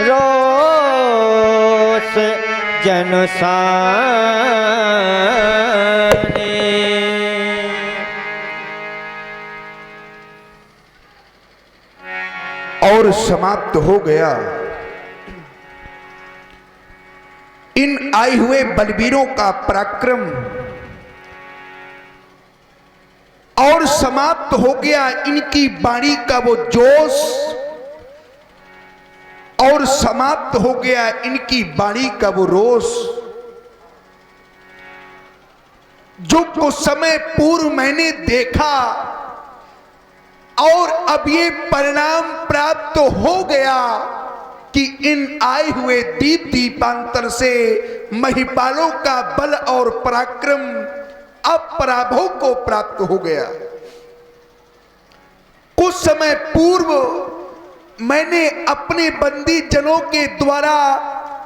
रोष जन साने। और समाप्त हो गया इन आए हुए बलवीरों का पराक्रम, और समाप्त हो गया इनकी वाणी का वो जोश, और समाप्त हो गया इनकी वाणी का वो रोष, जो कुछ समय पूर्व मैंने देखा और अब ये परिणाम प्राप्त हो गया कि इन आए हुए दीप दीपांतर से महिपालों का बल और पराक्रम अब पराभव को प्राप्त हो गया। कुछ समय पूर्व मैंने अपने बंदी जनों के द्वारा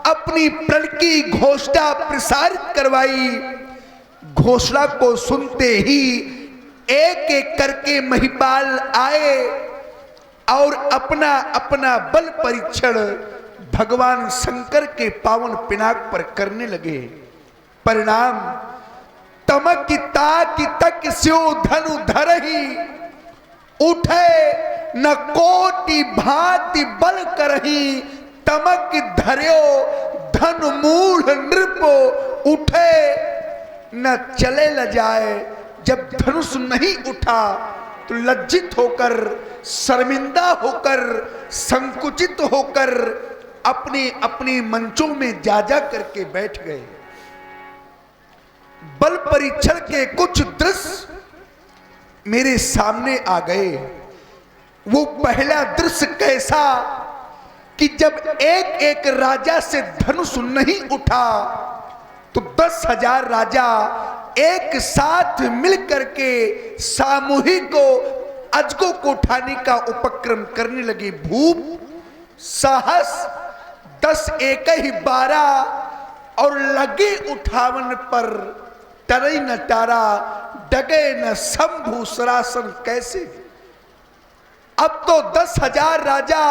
अपनी प्रण की घोषणा प्रसारित करवाई। घोषणा को सुनते ही एक एक करके महिपाल आए और अपना अपना बल परीक्षण भगवान शंकर के पावन पिनाक पर करने लगे। परिणाम तमक ताकि तक स्यो धनु धरही, उठे न कोटि भांति बल करही, तमक धर्यो धन मूढ़ नृप, उठे न चले ल जाए। जब धनुष नहीं उठा तो लज्जित होकर, शर्मिंदा होकर, संकुचित होकर अपने अपने मंचों में जा जा करके बैठ गए। बल परीक्षण के कुछ दृश्य मेरे सामने आ गए। वो पहला दृश्य कैसा कि जब एक एक राजा से धनुष नहीं उठा तो 10,000 राजा एक साथ मिलकर के सामूहिक अजगों को उठाने का उपक्रम करने लगे। भूप साहस 10 एक ही 12 और लगे उठावन पर टरई न टारा, डगे न शंभु सरासन कैसे। अब तो 10,000 राजा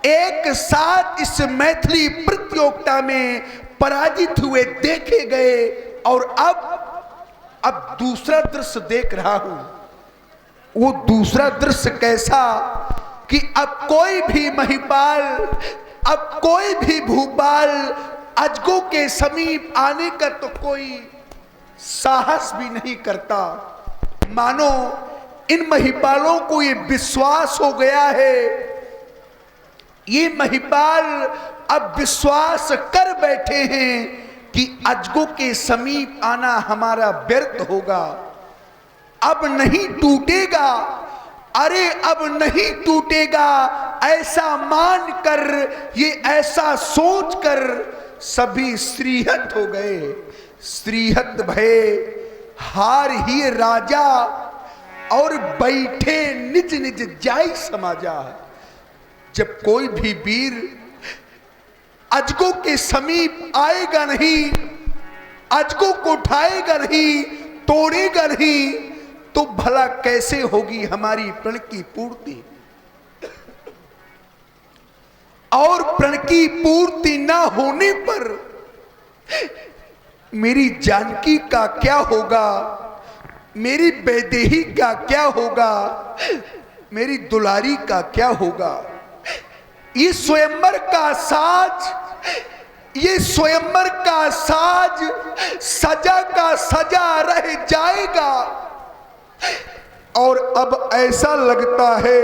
एक साथ इस मैथिली प्रतियोगिता में पराजित हुए देखे गए। और अब दूसरा दृश्य देख रहा हूं। वो दूसरा दृश्य कैसा कि अब कोई भी महिपाल, अब कोई भी भूपाल अजगों के समीप आने का तो कोई साहस भी नहीं करता। मानो इन महिपालों को ये विश्वास हो गया है, ये महिपाल अब विश्वास कर बैठे हैं कि अजगों के समीप आना हमारा व्यर्थ होगा, अब नहीं टूटेगा। अरे अब नहीं टूटेगा ऐसा मानकर, ये ऐसा सोचकर सभी श्रीहत हो गए। श्रीहत भय हार ही राजा और बैठे निज निज जाई समाजा। जब कोई भी वीर अजगों के समीप आएगा नहीं, अजगों को उठाएगा नहीं, तोड़ेगा नहीं, तो भला कैसे होगी हमारी प्रण की पूर्ति। और प्रण की पूर्ति ना होने पर मेरी जानकी का क्या होगा, मेरी वैदेही का क्या होगा, मेरी दुलारी का क्या होगा। ये स्वयंवर का साज, ये स्वयंवर का साज सजा का सजा रह जाएगा। और अब ऐसा लगता है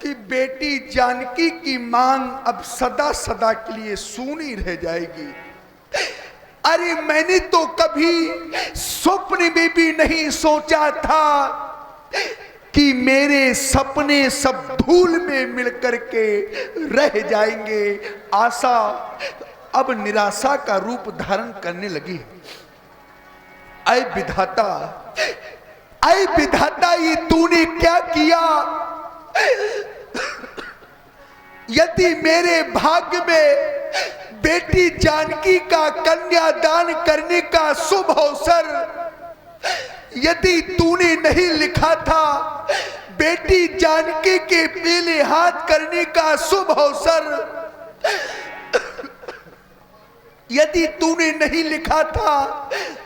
कि बेटी जानकी की मांग अब सदा सदा के लिए सूनी रह जाएगी। अरे मैंने तो कभी स्वप्न में भी नहीं सोचा था कि मेरे सपने सब धूल में मिलकर के रह जाएंगे। आशा अब निराशा का रूप धारण करने लगी। ऐ विधाता, ऐ विधाता, ये तूने क्या किया। यदि मेरे भाग्य में बेटी जानकी का कन्यादान करने का शुभ अवसर यदि तूने नहीं लिखा था, बेटी जानकी के पीले हाथ करने का शुभ अवसर यदि तूने नहीं लिखा था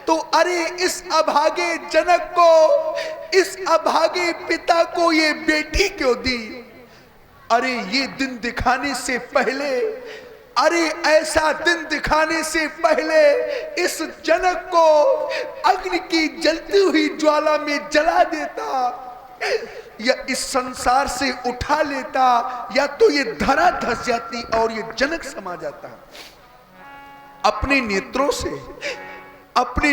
तो अरे इस अभागे जनक को, इस अभागे पिता को ये बेटी क्यों दी? अरे ये दिन दिखाने से पहले, अरे ऐसा दिन दिखाने से पहले इस जनक को अग्नि की जलती हुई ज्वाला में जला देता, या इस संसार से उठा लेता, या तो ये धरा धस जाती और ये जनक समा जाता। अपने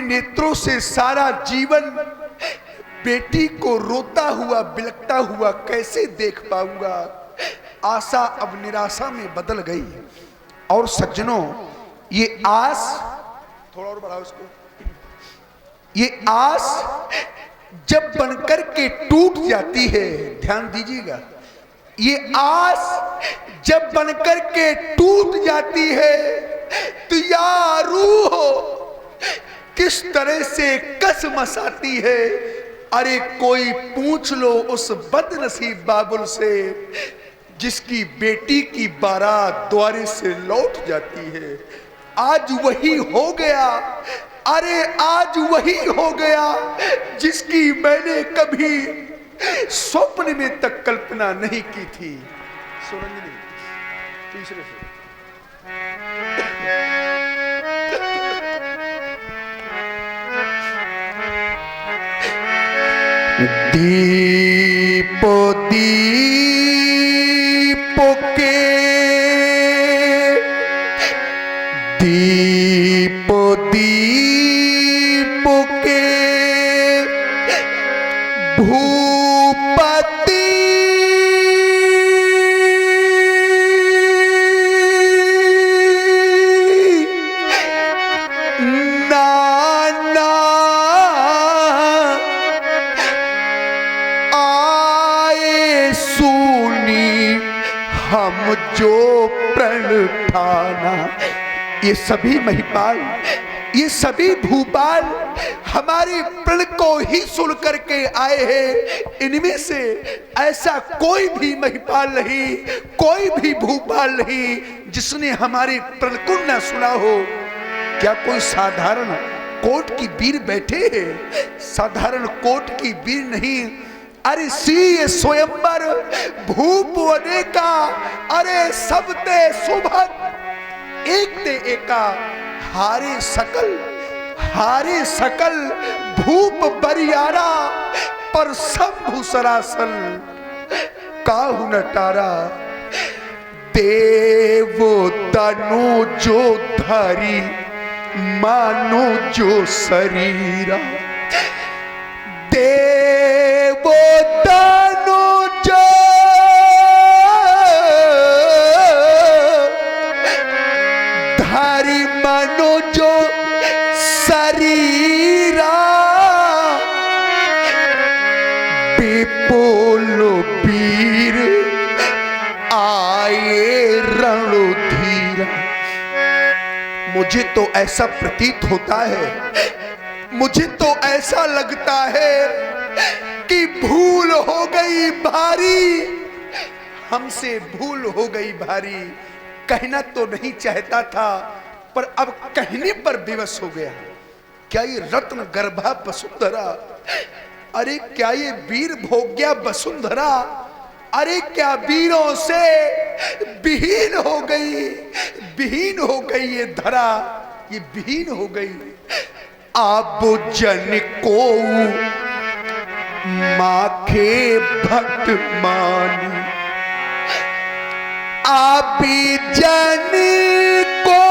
नेत्रों से सारा जीवन बेटी को रोता हुआ बिलखता हुआ कैसे देख पाऊंगा? आशा अब निराशा में बदल गई। और सज्जनों, ये आस, थोड़ा और बढ़ाओ इसको, ये आस जब बनकर के टूट जाती है, ध्यान दीजिएगा, ये आस जब बनकर के टूट जाती है तो या रूह किस तरह से कस मसाती है। अरे कोई पूछ लो उस बदनसीब बाबुल से जिसकी बेटी की बारात द्वारे से लौट जाती है। आज वही हो गया, अरे आज वही हो गया जिसकी मैंने कभी स्वप्न में तक कल्पना नहीं की थी। सुरंजनी तीसरे से दीपो दीपो के, दीपो दीपो के भूपति हम जो प्रण ठाना। ये सभी महिपाल, ये सभी भूपाल हमारे प्रण को ही सुन करके आए हैं। इनमें से ऐसा कोई भी महिपाल नहीं, कोई भी भूपाल नहीं जिसने हमारे प्रण को न सुना हो। क्या कोई साधारण कोर्ट की वीर बैठे हैं? साधारण कोर्ट की वीर नहीं, अरे सी स्वयंवर भूप वनेका, अरे सब ते सुभग एक ते एका, हारे सकल भूप बरियारा, पर शंभु सरासल काहू न टारा। देवो तनु जो धरी मानो जो शरीरा, देवो तनु जो धरी मानो जो शरीरा, विपुल वीर आए रणधीरा। मुझे तो ऐसा प्रतीत होता है, मुझे तो ऐसा लगता है कि भूल हो गई भारी, हमसे भूल हो गई भारी। कहना तो नहीं चाहता था पर अब कहने पर विवश हो गया। क्या ये रत्न गर्भा वसुंधरा, अरे क्या ये वीर भोग्या वसुंधरा, अरे क्या वीरों से विहीन हो गई, विहीन हो गई ये धरा, ये विहीन हो गई। अब जन को माखे भक्त मानी, अब जन को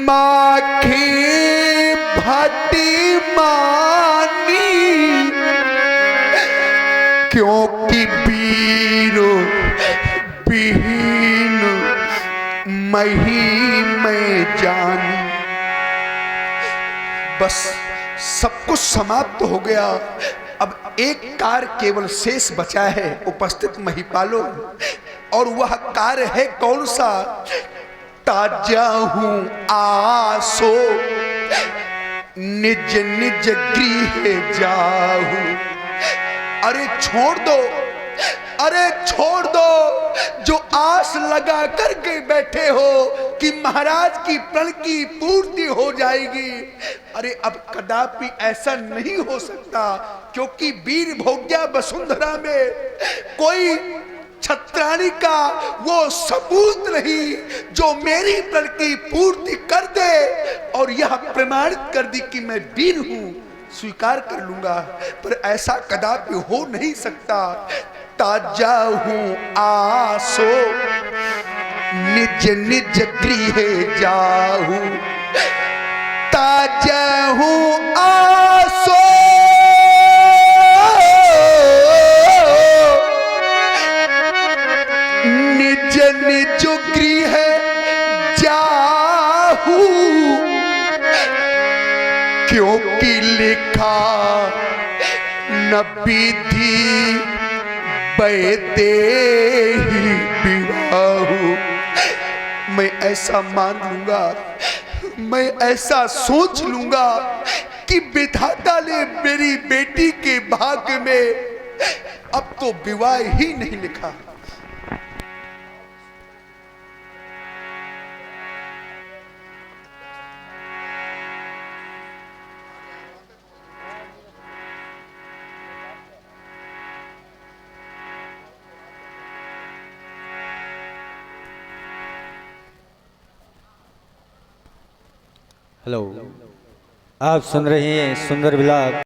माखे भक्त मानी, क्योंकि वीरो विहीन मही में जानी। बस सब कुछ समाप्त हो गया। अब एक कार्य केवल शेष बचा है उपस्थित महिपालों, और वह कार्य है कौन सा? ताजा हूं आसो निज निज गृह जाहू, अरे छोड़ दो, अरे छोड़ दो जो आस लगा करके बैठे हो कि महाराज की प्रण की पूर्ति हो जाएगी। अरे अब कदापि ऐसा नहीं हो सकता, क्योंकि वीर भोग्या वसुंधरा में कोई छत्राणी का वो सबूत नहीं जो मेरी प्रण की पूर्ति कर दे और यह प्रमाणित कर दी कि मैं वीर हूं। स्वीकार कर लूंगा, पर ऐसा कदापि हो नहीं सकता। ताजा हूं आसो निज निज गृह जाहू, ताजा हूं आसो निज निज गृह जाहू, क्योंकि लिखा न विधि बैते ही विवाहू। मैं ऐसा मान लूंगा, मैं ऐसा सोच लूंगा कि विधाता ने मेरी बेटी के भाग्य में अब तो विवाह ही नहीं लिखा। हेलो, आप सुन रहे हैं सुंदर विलाप।